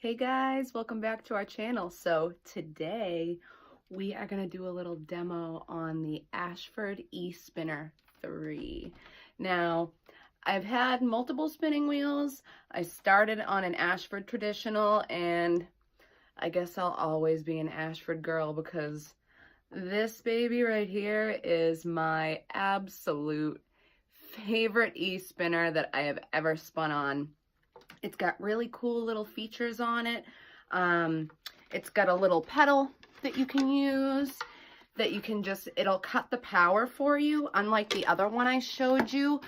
Hey guys, welcome back to our channel. So today we are going to do a little demo on the Ashford E-Spinner 3. Now, I've had multiple spinning wheels. I started on an Ashford traditional, and I guess I'll always be an Ashford girl because this baby right here is my absolute favorite E-Spinner that I have ever spun on. It's got really cool little features on it. It's got a little pedal that you can use, that you can just, it'll cut the power for you, unlike the other one I showed you.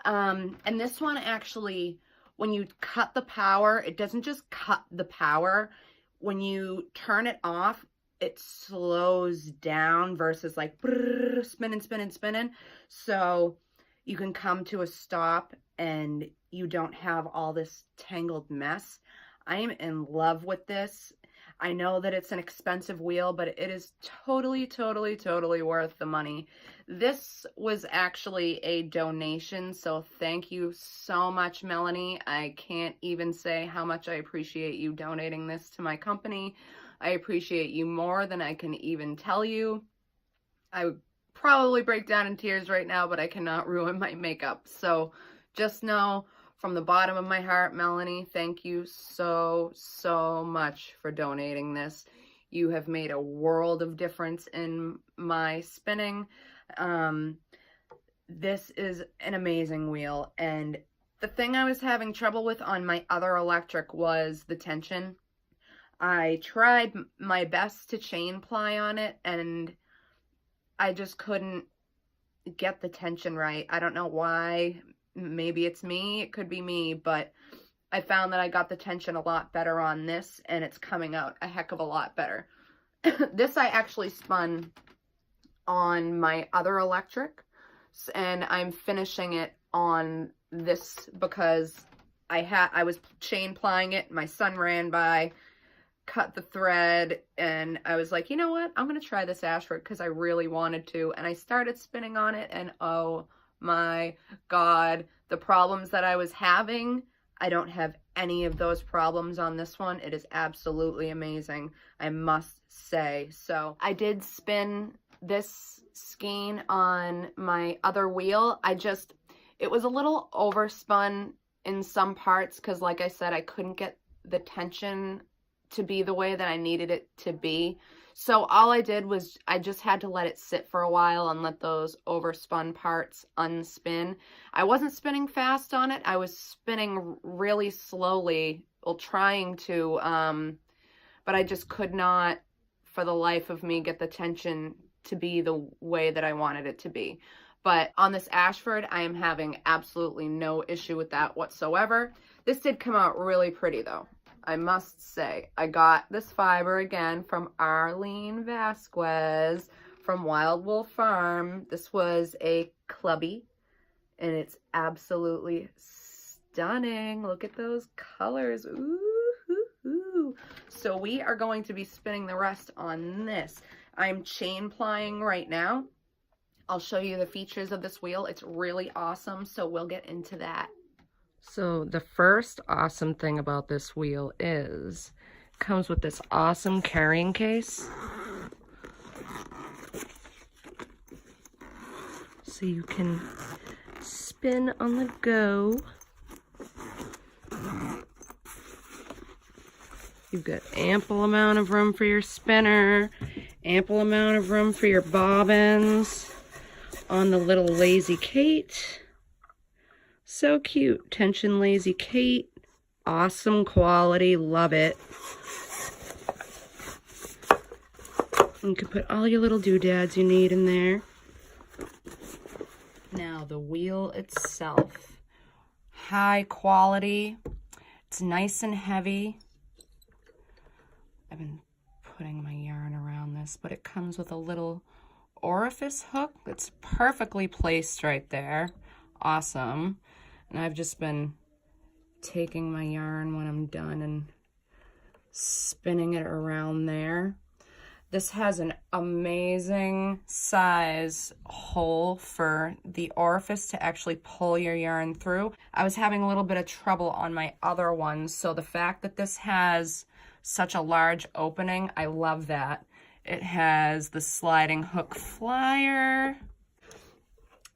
And this one actually, when you cut the power, it doesn't just cut the power. When you turn it off, it slows down versus like spinning, spinning, spinning. So you can come to a stop and you don't have all this tangled mess. I am in love with this. I know that it's an expensive wheel, but it is totally worth the money. This was actually a donation, so thank you so much, Melanie. I can't even say how much I appreciate you donating this to my company. I appreciate you more than I can even tell you. I would probably break down in tears right now, but I cannot ruin my makeup. So just know from the bottom of my heart, Melanie, thank you so much for donating this. You have made a world of difference in my spinning. This is an amazing wheel, and the thing I was having trouble with on my other electric was the tension. I tried my best to chain ply on it, and I just couldn't get the tension right. I don't know why. Maybe it's me, it could be me, but I found that I got the tension a lot better on this, and it's coming out a heck of a lot better. This I actually spun on my other electric, and I'm finishing it on this because I was chain plying it, my son ran by, cut the thread, and I was like, you know what, I'm gonna try this Ashford because I really wanted to, and I started spinning on it, and oh my God, the problems that I was having, I don't have any of those problems on this one. It is absolutely amazing, I must say. So I did spin this skein on my other wheel. It was a little overspun in some parts because, like I said, I couldn't get the tension to be the way that I needed it to be. So all I did was I just had to let it sit for a while and let those overspun parts unspin. I wasn't spinning fast on it. I was spinning really slowly, well, trying to, but I just could not, for the life of me, get the tension to be the way that I wanted it to be. But on this Ashford, I am having absolutely no issue with that whatsoever. This did come out really pretty though, I must say. I got this fiber again from Arlene Vasquez from Wild Wolf Farm. This was a clubby, and it's absolutely stunning. Look at those colors. Ooh. So we are going to be spinning the rest on this. I'm chain plying right now. I'll show you the features of this wheel. It's really awesome, so we'll get into that. So the first awesome thing about this wheel is it comes with this awesome carrying case. So you can spin on the go. You've got ample amount of room for your spinner, ample amount of room for your bobbins on the little Lazy Kate. So cute. Tension Lazy Kate. Awesome quality. Love it. You can put all your little doodads you need in there. Now the wheel itself. High quality. It's nice and heavy. I've been putting my yarn around this, but it comes with a little orifice hook that's perfectly placed right there. Awesome. And I've just been taking my yarn when I'm done and spinning it around there. This has an amazing size hole for the orifice to actually pull your yarn through. I was having a little bit of trouble on my other ones, so the fact that this has such a large opening, I love that. It has the sliding hook flyer.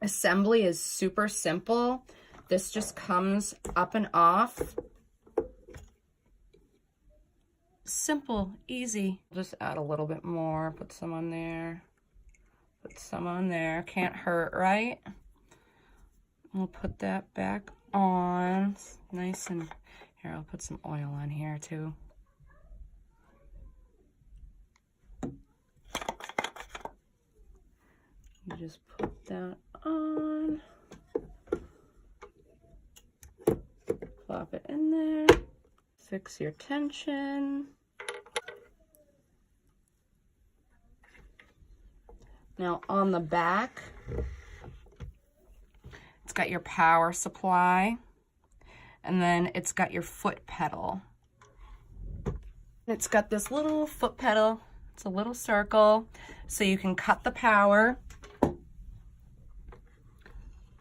Assembly is super simple. This just comes up and off. Simple, easy. Just add a little bit more, put some on there, put some on there. Can't hurt, right? We'll put that back on. It's nice and, here, I'll put some oil on here too. You just put that on. Plop it in there. Fix your tension. Now on the back, it's got your power supply, and then it's got your foot pedal. It's got this little foot pedal. It's a little circle, so you can cut the power.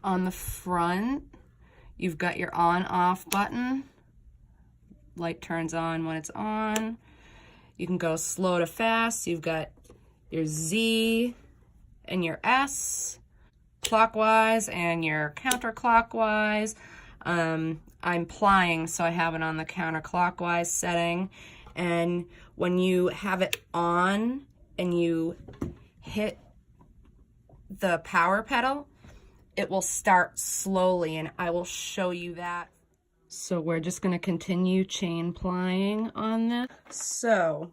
On the front, you've got your on-off button. Light turns on when it's on. You can go slow to fast. You've got your Z and your S, clockwise and your counterclockwise. I'm plying, so I have it on the counterclockwise setting. And when you have it on and you hit the power pedal, it will start slowly, and I will show you that. So we're just going to continue chain plying on this. So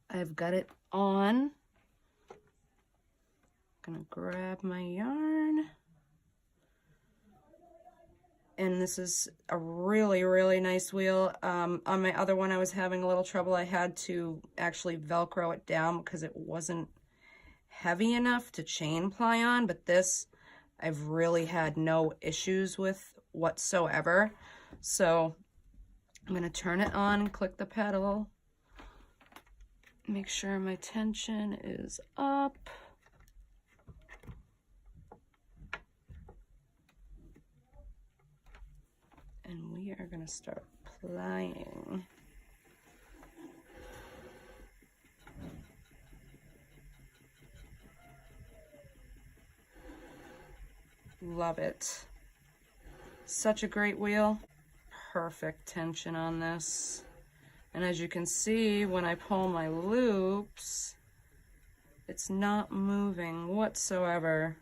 I've got it on. I'm going to grab my yarn. And this is a really, really nice wheel. On my other one, I was having a little trouble. I had to actually Velcro it down because it wasn't heavy enough to chain ply on, but this I've really had no issues with whatsoever. So I'm going to turn it on and click the pedal. Make sure my tension is up. And we are going to start plying. Love it. Such a great wheel. Perfect tension on this. And as you can see, when I pull my loops, it's not moving whatsoever.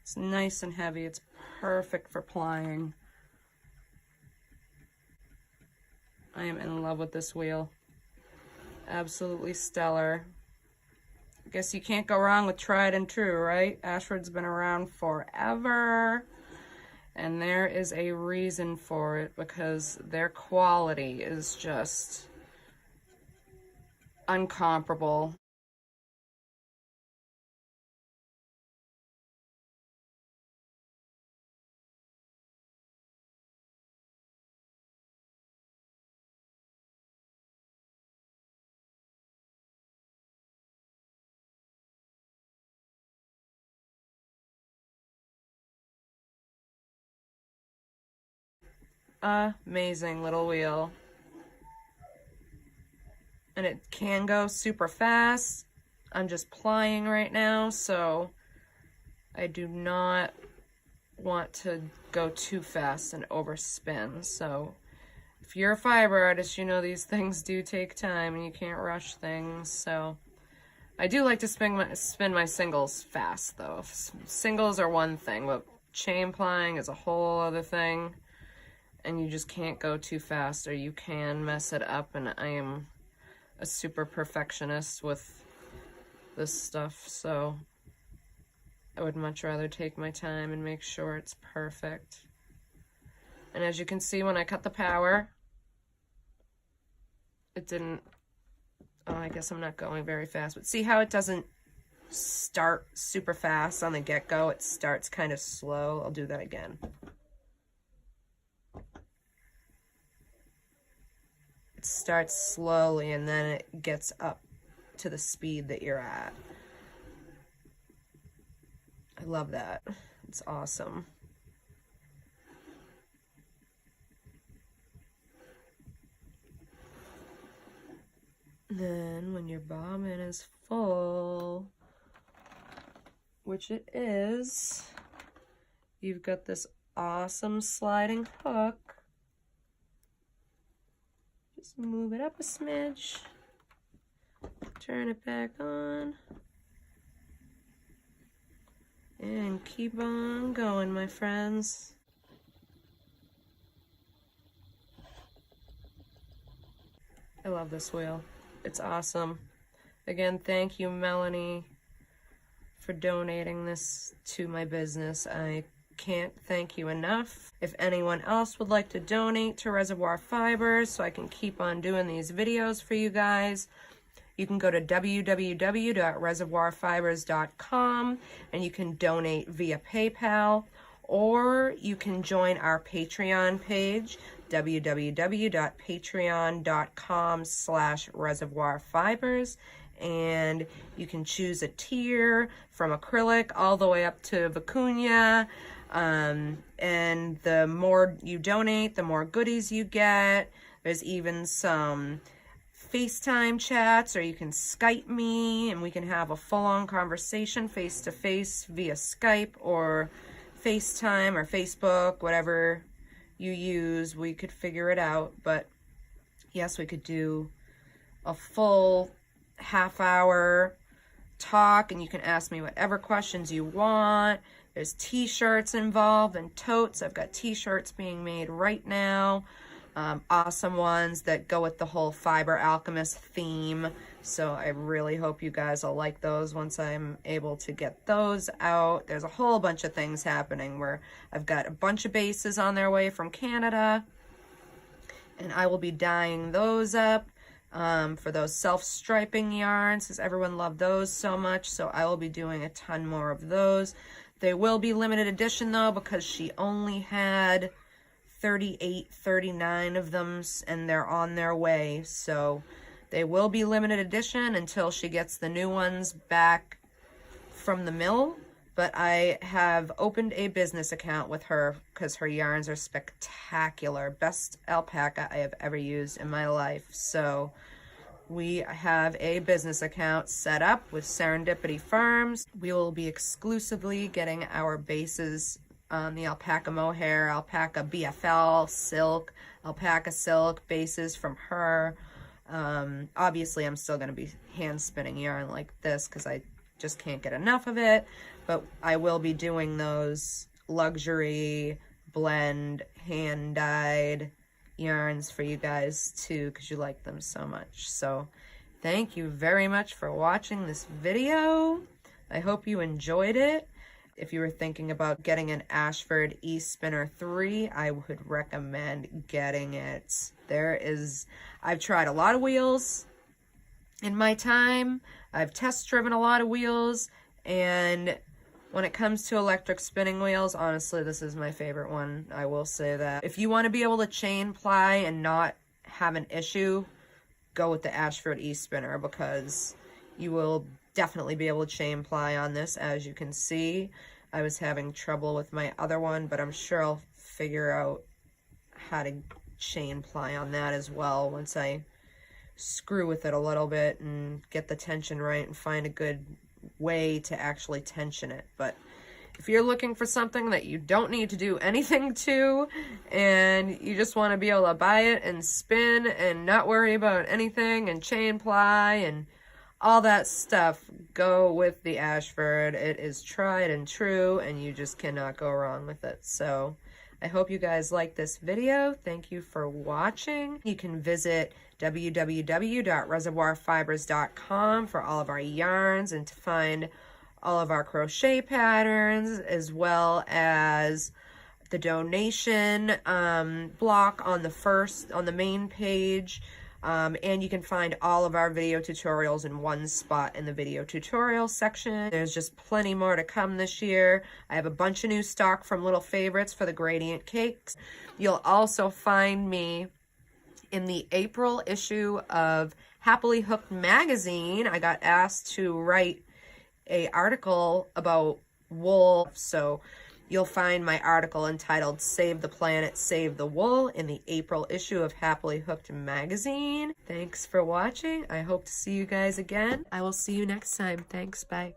It's nice and heavy. It's perfect for plying. I am in love with this wheel. Absolutely stellar. I guess you can't go wrong with tried and true, right? Ashford's been around forever, and there is a reason for it, because their quality is just uncomparable. Amazing little wheel. And it can go super fast. I'm just plying right now, so I do not want to go too fast and overspin. So if you're a fiber artist, you know these things do take time and you can't rush things. So I do like to spin my singles fast though. Singles are one thing, but chain plying is a whole other thing. And you just can't go too fast or you can mess it up, and I am a super perfectionist with this stuff, so I would much rather take my time and make sure it's perfect. And as you can see, when I cut the power, it didn't, oh, I guess I'm not going very fast, but see how it doesn't start super fast on the get-go? It starts kind of slow. I'll do that again. It starts slowly and then it gets up to the speed that you're at. I love that. It's awesome. Then when your bobbin is full, which it is, you've got this awesome sliding hook. Just move it up a smidge, turn it back on, and keep on going, my friends. I love this wheel. It's awesome. Again, thank you, Melanie, for donating this to my business. I can't thank you enough. If anyone else would like to donate to Reservoir Fibers so I can keep on doing these videos for you guys, you can go to www.reservoirfibers.com and you can donate via PayPal, or you can join our Patreon page, www.patreon.com/reservoirfibers, and you can choose a tier from acrylic all the way up to vicuña, and the more you donate, the more goodies you get. There's even some FaceTime chats, or you can Skype me and we can have a full-on conversation face-to-face via Skype or FaceTime or Facebook, whatever you use. We could figure it out. But yes, we could do a full half-hour talk and you can ask me whatever questions you want. There's t-shirts involved and totes. I've got t-shirts being made right now. Awesome ones that go with the whole Fiber Alchemist theme. So I really hope you guys will like those once I'm able to get those out. There's a whole bunch of things happening where I've got a bunch of bases on their way from Canada, and I will be dyeing those up for those self-striping yarns, because everyone loved those so much. So I will be doing a ton more of those. They will be limited edition though, because she only had 38, 39 of them, and they're on their way. So they will be limited edition until she gets the new ones back from the mill. But I have opened a business account with her because her yarns are spectacular. Best alpaca I have ever used in my life. So we have a business account set up with Serendipity Farms. We will be exclusively getting our bases on the alpaca mohair, alpaca BFL, silk, alpaca silk bases from her. Obviously, I'm still going to be hand spinning yarn like this because I just can't get enough of it. But I will be doing those luxury blend hand dyed yarns for you guys too, because you like them so much. So thank you very much for watching this video. I hope you enjoyed it. If you were thinking about getting an Ashford E-Spinner 3, I would recommend getting it. I've tried a lot of wheels in my time. I've test driven a lot of wheels, and when it comes to electric spinning wheels, honestly, this is my favorite one. I will say that. If you want to be able to chain ply and not have an issue, go with the Ashford E-Spinner, because you will definitely be able to chain ply on this. As you can see, I was having trouble with my other one, but I'm sure I'll figure out how to chain ply on that as well once I screw with it a little bit and get the tension right and find a good way to actually tension it. But if you're looking for something that you don't need to do anything to, and you just want to be able to buy it and spin and not worry about anything and chain ply and all that stuff, go with the Ashford. It is tried and true, and you just cannot go wrong with it. So I hope you guys like this video. Thank you for watching. You can visit www.reservoirfibers.com for all of our yarns and to find all of our crochet patterns, as well as the donation block on the main page. And you can find all of our video tutorials in one spot in the video tutorial section. There's just plenty more to come this year. I have a bunch of new stock from Little Favorites for the gradient cakes. You'll also find me In the April issue of Happily Hooked magazine, I got asked to write an article about wool. So you'll find my article entitled Save the Planet, Save the Wool in the April issue of Happily Hooked magazine. Thanks for watching. I hope to see you guys again. I will see you next time. Thanks. Bye.